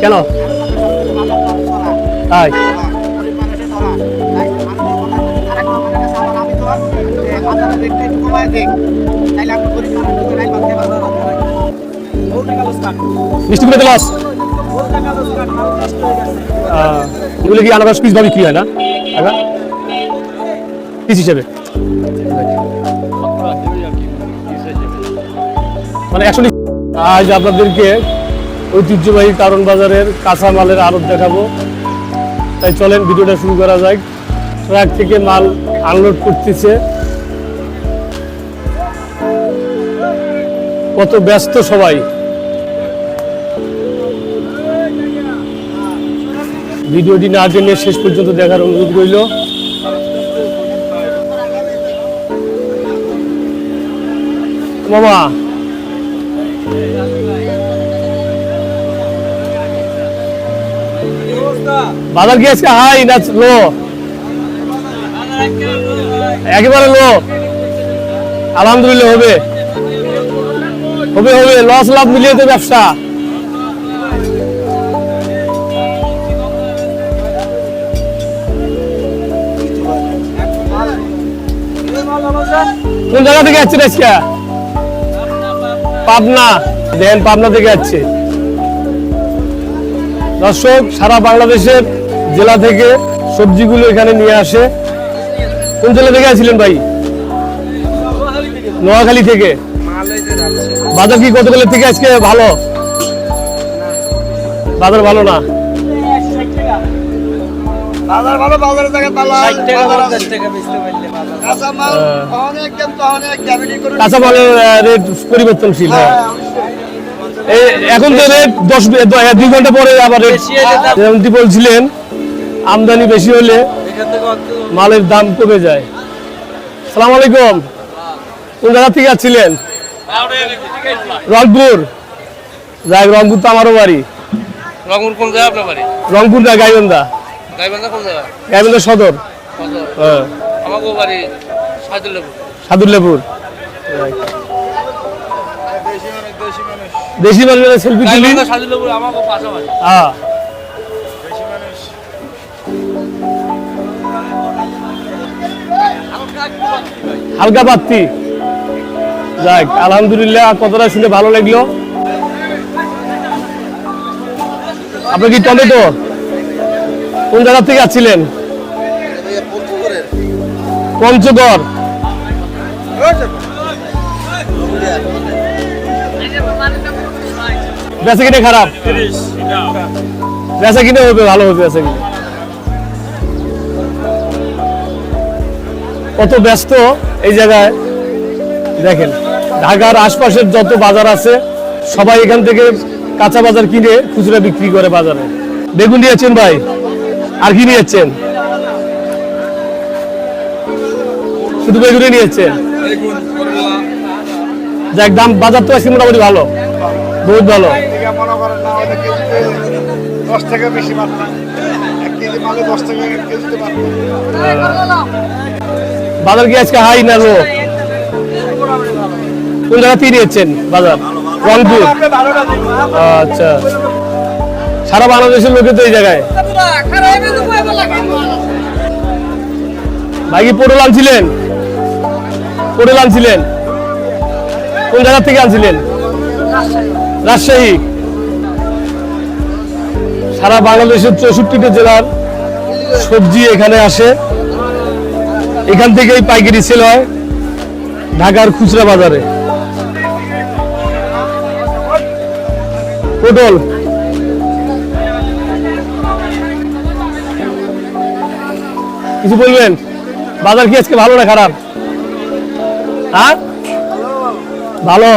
কেন তাই মিষ্টি করে লস এগুলো কি আলাদা পিস ভাবে কি হয় না পিস হিসেবে মানে অ্যাকচুয়ালি আজ আপনাদেরকে ঐতিহ্যবাহী কারণ বাজারের কাঁচা মালের আড়ত দেখাবো, তাই চলেন ভিডিওটা শুরু করা যাক। ট্রাক থেকে মাল আনলোড করতেছে, কত ব্যস্ত সবাই। ভিডিওটি না টেনে শেষ পর্যন্ত দেখার অনুরোধ রইল। মামা বাজার কি আজকে হাই না লো? একেবারে লো। আলহামদুলিল্লাহ হবে হবে হবে, লস লাভ মিলিয়ে তো ব্যবসা। কোন জায়গা থেকে যাচ্ছে আজকে? পাবনা। দেন পাবনা থেকে যাচ্ছে। দর্শক সারা বাংলাদেশের জেলা থেকে সবজিগুলো এখানে নিয়ে আসে। কোন জেলা থেকে আসছিলেন ভাই? নোয়াখালী থেকে। বাজার কি কতগুলো থেকে আজকে ভালো? বাজার ভালো না। বাজার ভালো, বাজারের জায়গায় ভালো 60 টাকা 50 টাকা বেচতে পারলে বাজার। কাঁচা মাল অনেক দাম, তো অনেক দামি করে কাঁচা মালের রেট পরিবর্তনশীল। এখন তো রেট 2 ঘন্টা পরে আবার রেট যেমনটি বলছিলেন, আমদানি বেশি হলে মালের দাম কমে যায়। সালাম আলাইকুম। কোন জায়গা থেকে যাচ্ছিলেন? রংপুর। যাই, রংপুর তো আমারও বাড়ি। রংপুর কোন জায়গা আপনার বাড়ি? রংপুর না, গাইবান্ধা। গাইবান্ধা কোন জায়গা? গাইবান্ধা সদর। হ্যাঁ, আমাকে বাড়ি সাদুল্লাপুর। সাদুল্লাপুর। দেশি মানুষ সেলফি তুলি। সাদুল্লাপুর আমাকে পাশাপাশি। হ্যাঁ, হালকা পাত্তি। যাক, আলহামদুলিল্লাহ, কথাটা শুনে ভালো লাগলো। আপনি কি টমেটো কোন জায়গা থেকে আসছিলেন? পঞ্চগড়। বেচা কিনে খারাপ? বেচা কিনে হবে, ভালো হবে বেচা কিনে। কত ব্যস্ত এই জায়গায় দেখেন। ঢাকার আশপাশের যত বাজার আছে সবাই এখান থেকে কাঁচা বাজার কিনে খুচরা বিক্রি করে বাজারে। বেগুন নিয়েছেন ভাই? আর কি নিয়েছেন? শুধু বেগুনই নিয়েছেন? যাক, দাম বাজার তো আজকে মোটামুটি ভালো, বহুত ভালো। 10 টাকা বেশি মাল না, 1 কেজি মালে 10 টাকা কেজিতে পারবো। বাজার কি আজকে হাই না লো? কোন জায়গা থেকে নিয়েছেন বাজার? রংপুর। আচ্ছা, সারা বাংলাদেশের লোকে তো এই জায়গায়। ভাই কি পটল আনছিলেন? পটল আনছিলেন? কোন জায়গা থেকে আনছিলেন? রাজশাহী। সারা বাংলাদেশের 64টা জেলার সবজি এখানে আসে, এখান থেকেই পাইকারি সেল হয় ঢাকার খুচরা বাজারে। পটল কিছু বলবেন? বাজার কি আজকে ভালো না খারাপ? হ্যাঁ, ভালো।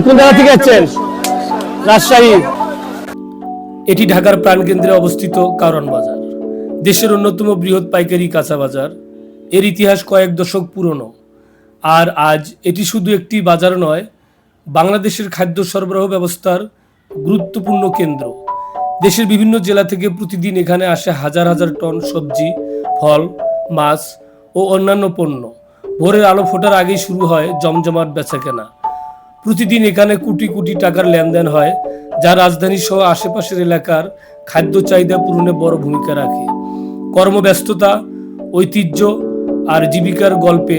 কোন জায়গা থেকে যাচ্ছেন? রাজশাহী। এটি ঢাকার প্রাণকেন্দ্রে অবস্থিত কারণ বাজার, দেশের অন্যতম বৃহৎ পাইকারি কাঁচা বাজার। এর ইতিহাস কয়েক দশক পুরনো, আর আজ এটি শুধু একটি বাজার নয়, বাংলাদেশের খাদ্য সরবরাহ ব্যবস্থার গুরুত্বপূর্ণ কেন্দ্র, দেশের বিভিন্ন জেলা থেকে প্রতিদিন এখানে আসে হাজার হাজার টন সবজি, ফল, মাছ ও অন্যান্য পণ্য। ভোরের আলো ফোটার আগেই শুরু হয় জমজমাট বেচাকেনা। প্রতিদিন এখানে কোটি কোটি টাকার লেনদেন হয়, যা রাজধানী সহ আশেপাশের এলাকার খাদ্য চাহিদা পূরণে বড় ভূমিকা রাখে। কর্মব্যস্ততা, ঐতিহ্য আর জীবিকার গল্পে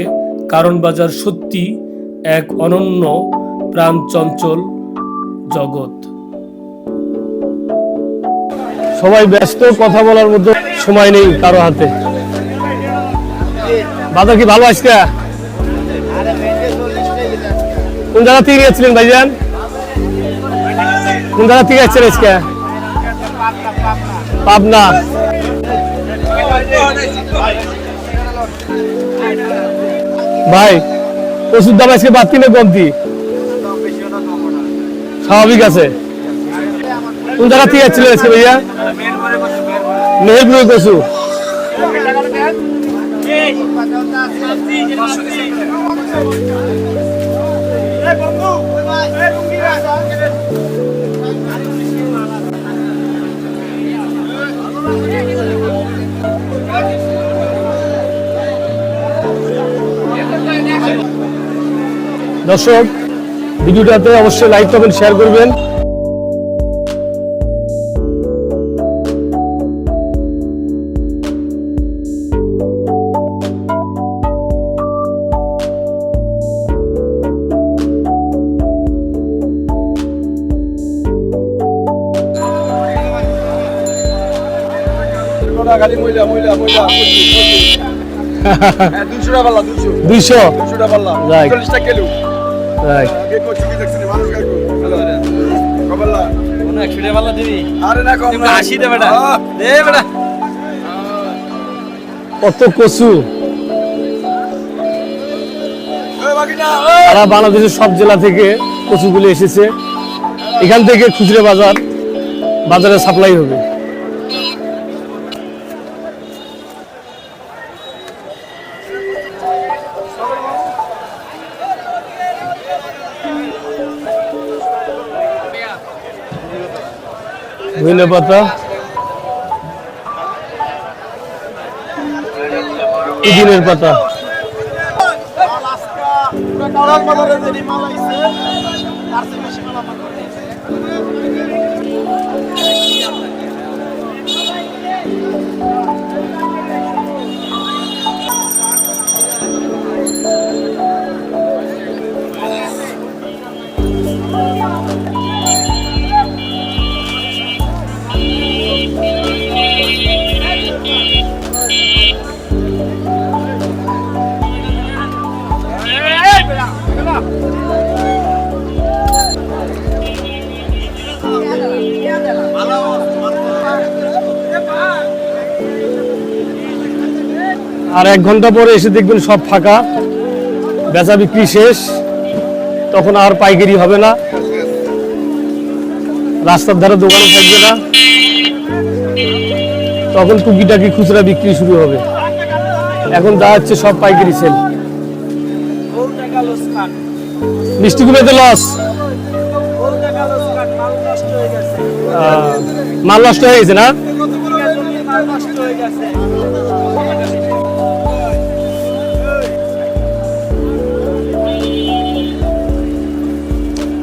কারণ বাজার সত্যি এক অনন্য প্রাণচঞ্চল জগৎ। সবাই ব্যস্ত, কথা বলার মতো সময় নেই কারো হাতে। বাজার কি ভালো আজকে? কোন জায়গা থেকে গিয়েছিলেন ভাইজান? কোন জায়গা থেকে যাচ্ছেন আজকে? পাবনা। ভাই ওষুধ দাম আজকে বাড়তি না কমতি? স্বাভাবিক আছে। কোন জায়গা থেকে যাচ্ছিলেন আজকে ভাইয়া? মেহেরপুরে কচু। দর্শক, ভিডিওটাতে অবশ্যই লাইক কমেন্ট শেয়ার করবেন। খালি মহিলা মহিলা মহিলা 200 টাকা পাল্লা 200 টাকা পাল্লা 40 টাকা কিলো রাইট। আগে কত কি দেখছেন মানুষ গায় কপাল্লা কোন 100 টাকা পাল্লা দিবি? আরে না কম তুমি 80 দে বেটা, দে বেটা। কত কচু! ওই বাকিটা সারা বাংলাদেশের সব জেলা থেকে কচুগুলো এসেছে। এখান থেকে খুচরা বাজারে সাপ্লাই হবে। ধনে পাতা, পুদিনের পাতা। আর 1 ঘন্টা পরে এসে দেখবেন সব ফাঁকা, বেচা বিক্রি শেষ। তখন আর পাইকারি হবে না, রাস্তার ধারে দোকানও থাকবে না, তখন টুকিটাকি খুচরা বিক্রি শুরু হবে। এখন যা হচ্ছে সব পাইকারি সেল। মিষ্টিগুলোতে লস, মাল নষ্ট হয়ে গেছে না?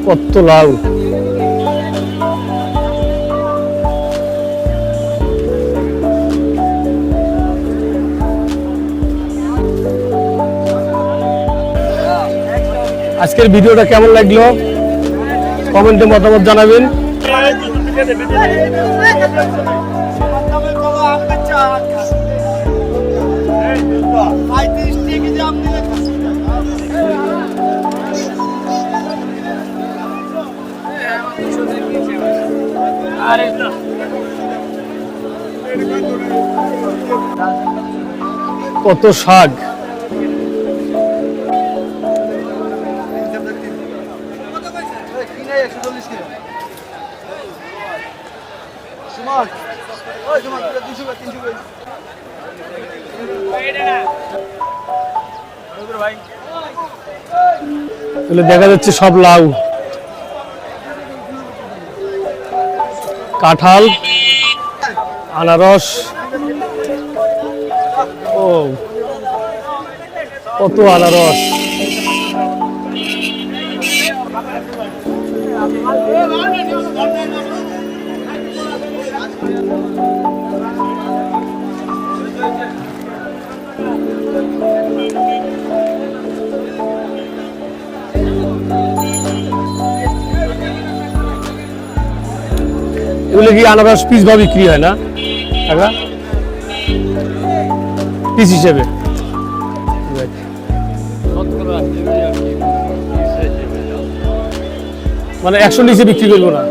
কত লাউ! আজকের ভিডিওটা কেমন লাগলো কমেন্টে মতামত জানাবেন। কত শাক! তাহলে দেখা যাচ্ছে সব লাউ। কাঁঠাল, আনারস, ও কত আনারস। এগুলো কি আনারস পিস বা বিক্রি হয় না কাকা? পিস হিসেবে? মানে 100 নিচে বিক্রি করবো না?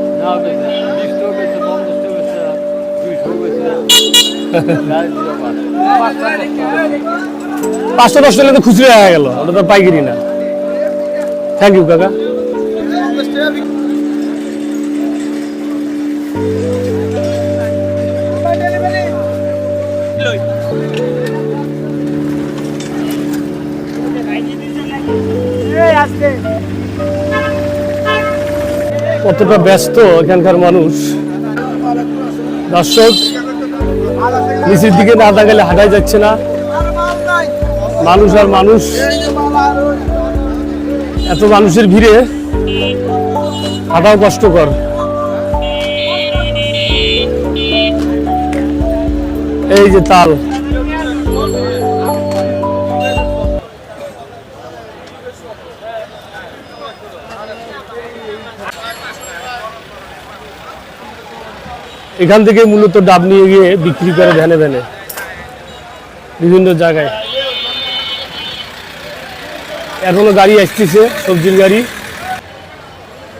510 টাকা তো খুচরো হয়ে গেল, ওটা তো পাইকারি না। থ্যাংক ইউ কাকা। কতটা ব্যস্ত এখানকার মানুষ দর্শক, নিচের দিকে না তাকালে হাঁটাই যাচ্ছে না, মানুষ আর মানুষ। এত মানুষের ভিড়ে হাঁটাও কষ্টকর। এই যে তাল, এখান থেকে মূলত ডাব নিয়ে গিয়ে বিক্রি করে ভ্যানে ভ্যানে বিভিন্ন জায়গায়। এখনো গাড়ি আসতেছে, সবজির গাড়ি।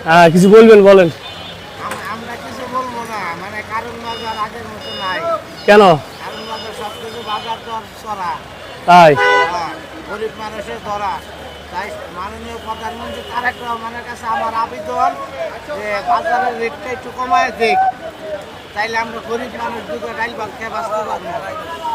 হ্যাঁ, কিছু বলবেন, বলেন। আমরা কিছু বলবো না, মানে কারণ বাজার আগের মতো নাই। কেন? কারণ বাজার সবকিছু বাজার দর চড়া, তাই? গরিব মানুষের ধরা। তাই মাননীয় প্রধানমন্ত্রী তারেক রহমানের কাছে আমার আবেদন যে বাজারের রেটটা একটু কমায় দেখ, তাইলে আমরা গরিব মানুষ দুটো ডাইল ভাত খেয়ে বাঁচতে পারবো।